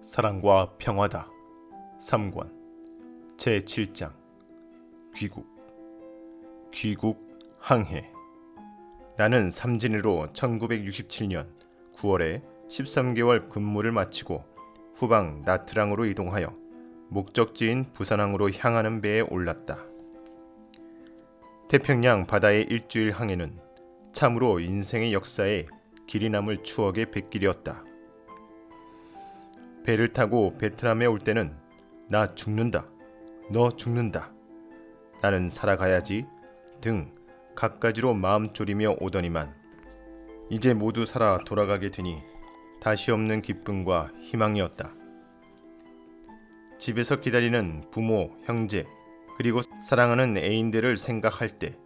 사랑과 평화다. 3권 제7장 귀국 항해. 나는 삼진으로 1967년 9월에 13개월 근무를 마치고 후방 나트랑으로 이동하여 목적지인 부산항으로 향하는 배에 올랐다. 태평양 바다의 일주일 항해는 참으로 인생의 역사에 길이 남을 추억의 뱃길이었다. 배를 타고 베트남에 올 때는 나 죽는다, 너 죽는다, 나는 살아가야지 등 갖가지로 마음 졸이며 오더니만 이제 모두 살아 돌아가게 되니 다시 없는 기쁨과 희망이었다. 집에서 기다리는 부모, 형제, 그리고 사랑하는 애인들을 생각할 때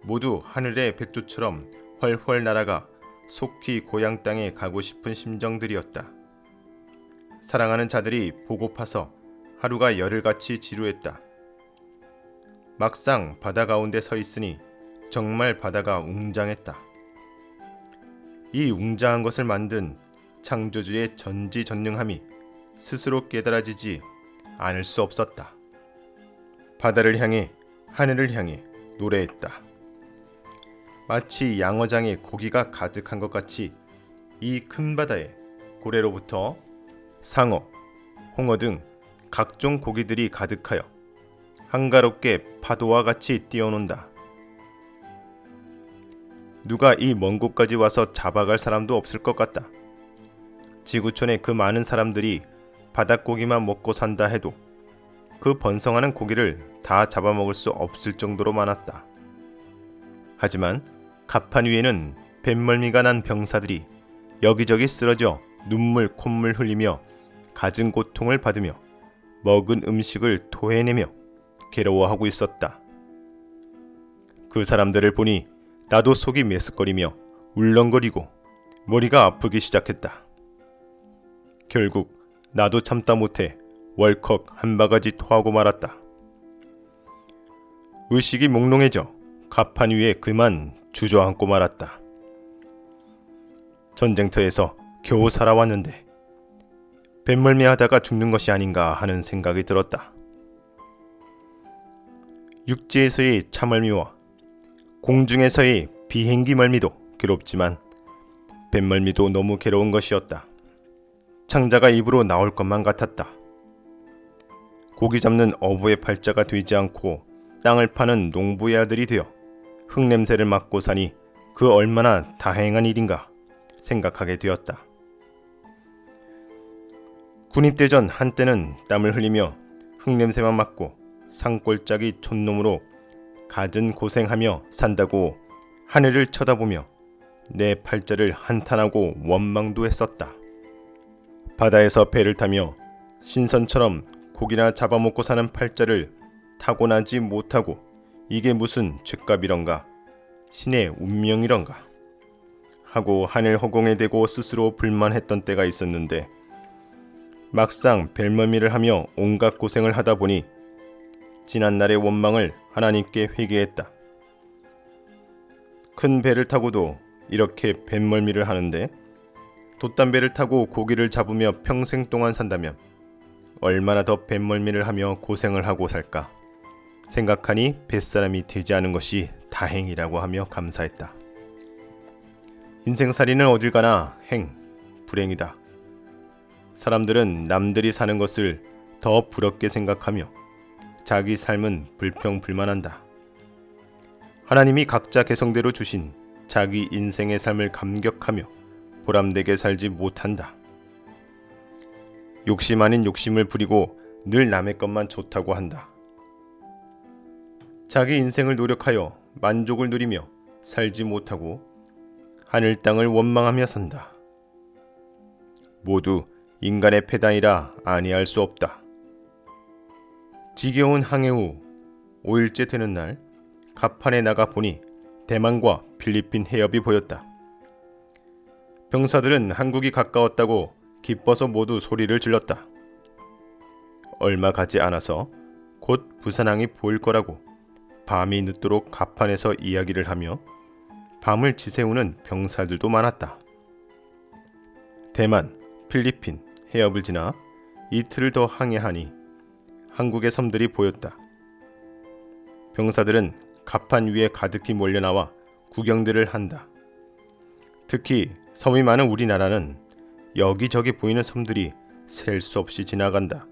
모두 하늘의 백조처럼 훨훨 날아가 속히 고향 땅에 가고 싶은 심정들이었다. 사랑하는 자들이 보고파서 하루가 열흘같이 지루했다. 막상 바다 가운데 서 있으니 정말 바다가 웅장했다. 이 웅장한 것을 만든 창조주의 전지전능함이 스스로 깨달아지지 않을 수 없었다. 바다를 향해 하늘을 향해 노래했다. 마치 양어장에 고기가 가득한 것 같이 이 큰 바다에 고래로부터 상어, 홍어 등 각종 고기들이 가득하여 한가롭게 파도와 같이 뛰어논다. 누가 이 먼 곳까지 와서 잡아갈 사람도 없을 것 같다. 지구촌의 그 많은 사람들이 바닷고기만 먹고 산다 해도 그 번성하는 고기를 다 잡아먹을 수 없을 정도로 많았다. 하지만 갑판 위에는 뱃멀미가 난 병사들이 여기저기 쓰러져 눈물 콧물 흘리며 갖은 고통을 받으며 먹은 음식을 토해내며 괴로워하고 있었다. 그 사람들을 보니 나도 속이 메스꺼리며 울렁거리고 머리가 아프기 시작했다. 결국 나도 참다 못해 월컥 한 바가지 토하고 말았다. 의식이 몽롱해져 갑판 위에 그만 주저앉고 말았다. 전쟁터에서 겨우 살아왔는데 뱃멀미하다가 죽는 것이 아닌가 하는 생각이 들었다. 육지에서의 차멀미와 공중에서의 비행기 멀미도 괴롭지만 뱃멀미도 너무 괴로운 것이었다. 창자가 입으로 나올 것만 같았다. 고기 잡는 어부의 팔자가 되지 않고 땅을 파는 농부의 아들이 되어 흙냄새를 맡고 사니 그 얼마나 다행한 일인가 생각하게 되었다. 군입대 전 한때는 땀을 흘리며 흙냄새만 맡고 산골짜기 촌놈으로 갖은 고생하며 산다고 하늘을 쳐다보며 내 팔자를 한탄하고 원망도 했었다. 바다에서 배를 타며 신선처럼 고기나 잡아먹고 사는 팔자를 타고나지 못하고 이게 무슨 죗값이런가, 신의 운명이런가 하고 하늘 허공에 대고 스스로 불만했던 때가 있었는데 막상 뱃멀미를 하며 온갖 고생을 하다 보니 지난날의 원망을 하나님께 회개했다. 큰 배를 타고도 이렇게 뱃멀미를 하는데 돛담배를 타고 고기를 잡으며 평생 동안 산다면 얼마나 더 뱃멀미를 하며 고생을 하고 살까 생각하니 뱃사람이 되지 않은 것이 다행이라고 하며 감사했다. 인생살이는 어딜 가나 불행이다. 사람들은 남들이 사는 것을 더 부럽게 생각하며 자기 삶은 불평불만한다. 하나님이 각자 개성대로 주신 자기 인생의 삶을 감격하며 보람되게 살지 못한다. 욕심 아닌 욕심을 부리고 늘 남의 것만 좋다고 한다. 자기 인생을 노력하여 만족을 누리며 살지 못하고 하늘 땅을 원망하며 산다. 모두 인간의 패단이라 아니할 수 없다. 지겨운 항해 후 5일째 되는 날 갑판에 나가 보니 대만과 필리핀 해협이 보였다. 병사들은 한국이 가까웠다고 기뻐서 모두 소리를 질렀다. 얼마 가지 않아서 곧 부산항이 보일 거라고 밤이 늦도록 갑판에서 이야기를 하며 밤을 지새우는 병사들도 많았다. 대만, 필리핀, 해협을 지나 이틀을 더 항해하니 한국의 섬들이 보였다. 병사들은 갑판 위에 가득히 몰려나와 구경들을 한다. 특히 섬이 많은 우리나라는 여기저기 보이는 섬들이 셀 수 없이 지나간다.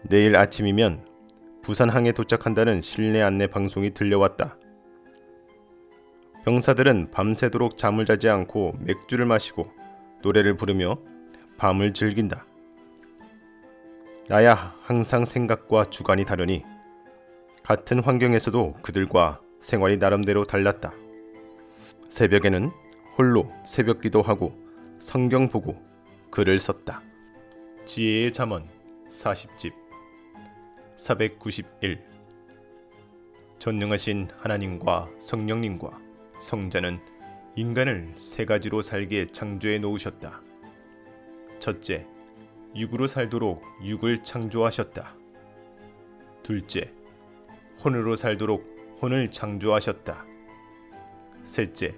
내일 아침이면 부산항에 도착한다는 실내 안내 방송이 들려왔다. 병사들은 밤새도록 잠을 자지 않고 맥주를 마시고 노래를 부르며 밤을 즐긴다. 나야 항상 생각과 주관이 다르니 같은 환경에서도 그들과 생활이 나름대로 달랐다. 새벽에는 홀로 새벽기도 하고 성경 보고 글을 썼다. 지혜의 잠언 40집 491. 전능하신 하나님과 성령님과 성자는 인간을 세 가지로 살게 창조해 놓으셨다. 첫째, 육으로 살도록 육을 창조하셨다. 둘째, 혼으로 살도록 혼을 창조하셨다. 셋째,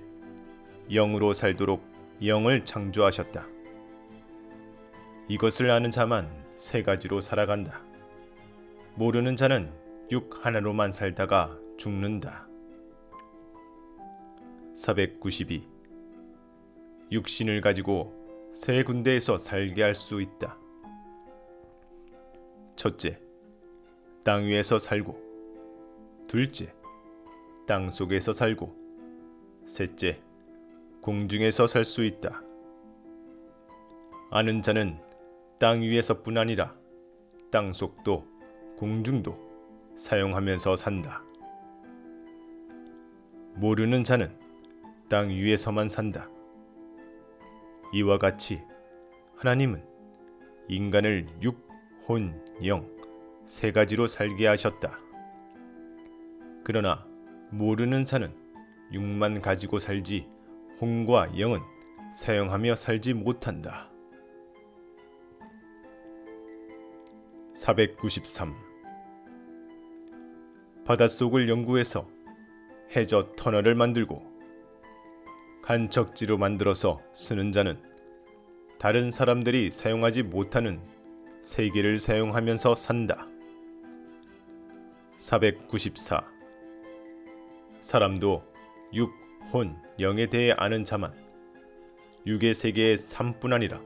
영으로 살도록 영을 창조하셨다. 이것을 아는 자만 세 가지로 살아간다. 모르는 자는 육 하나로만 살다가 죽는다. 492. 육신을 가지고 세 군데에서 살게 할 수 있다. 첫째, 땅 위에서 살고, 둘째, 땅 속에서 살고, 셋째, 공중에서 살 수 있다. 아는 자는 땅 위에서뿐 아니라 땅 속도 공중도 사용하면서 산다. 모르는 자는 땅 위에서만 산다. 이와 같이 하나님은 인간을 육, 혼, 영 세 가지로 살게 하셨다. 그러나 모르는 자는 육만 가지고 살지 혼과 영은 사용하며 살지 못한다. 493. 바닷속을 연구해서 해저 터널을 만들고 간척지로 만들어서 쓰는 자는 다른 사람들이 사용하지 못하는 세계를 사용하면서 산다. 494. 사람도 육, 혼, 영에 대해 아는 자만 육의 세계의 삶뿐 아니라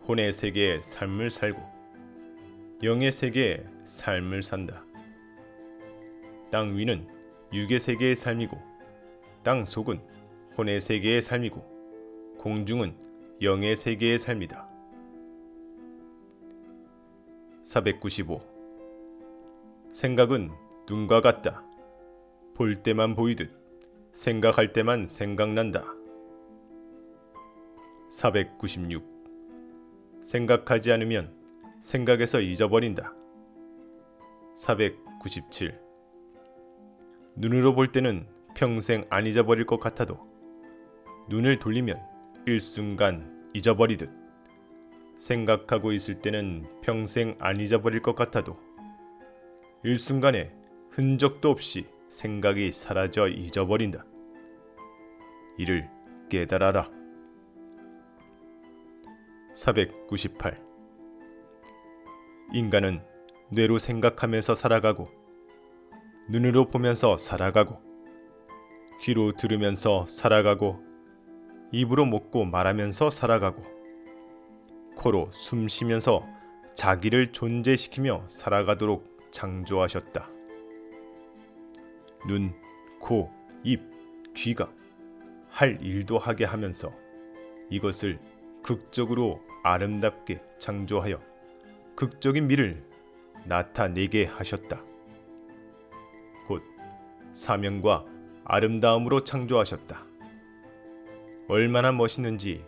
혼의 세계의 삶을 살고 영의 세계의 삶을 산다. 땅 위는 육의 세계의 삶이고 땅 속은 혼의 세계의 삶이고 공중은 영의 세계의 삶이다. 495. 생각은 눈과 같다. 볼 때만 보이듯 생각할 때만 생각난다. 496. 생각하지 않으면 생각에서 잊어버린다. 497. 눈으로 볼 때는 평생 안 잊어버릴 것 같아도 눈을 돌리면 일순간 잊어버리듯 생각하고 있을 때는 평생 안 잊어버릴 것 같아도 일순간에 흔적도 없이 생각이 사라져 잊어버린다. 이를 깨달아라. 498. 인간은 뇌로 생각하면서 살아가고 눈으로 보면서 살아가고 귀로 들으면서 살아가고 입으로 먹고 말하면서 살아가고 코로 숨 쉬면서 자기를 존재시키며 살아가도록 창조하셨다. 눈, 코, 입, 귀가 할 일도 하게 하면서 이것을 극적으로 아름답게 창조하여 극적인 미를 나타내게 하셨다. 곧 사명과 아름다움으로 창조하셨다. 얼마나 멋있는지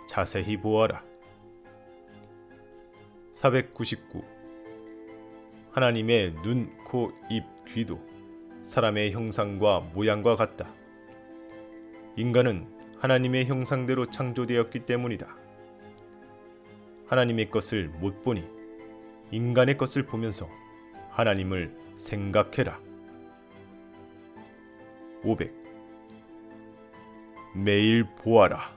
자세히 보아라. 499. 하나님의 눈, 코, 입, 귀도 사람의 형상과 모양과 같다. 인간은 하나님의 형상대로 창조되었기 때문이다. 하나님의 것을 못 보니 인간의 것을 보면서 하나님을 생각해라. 500. 매일 보아라.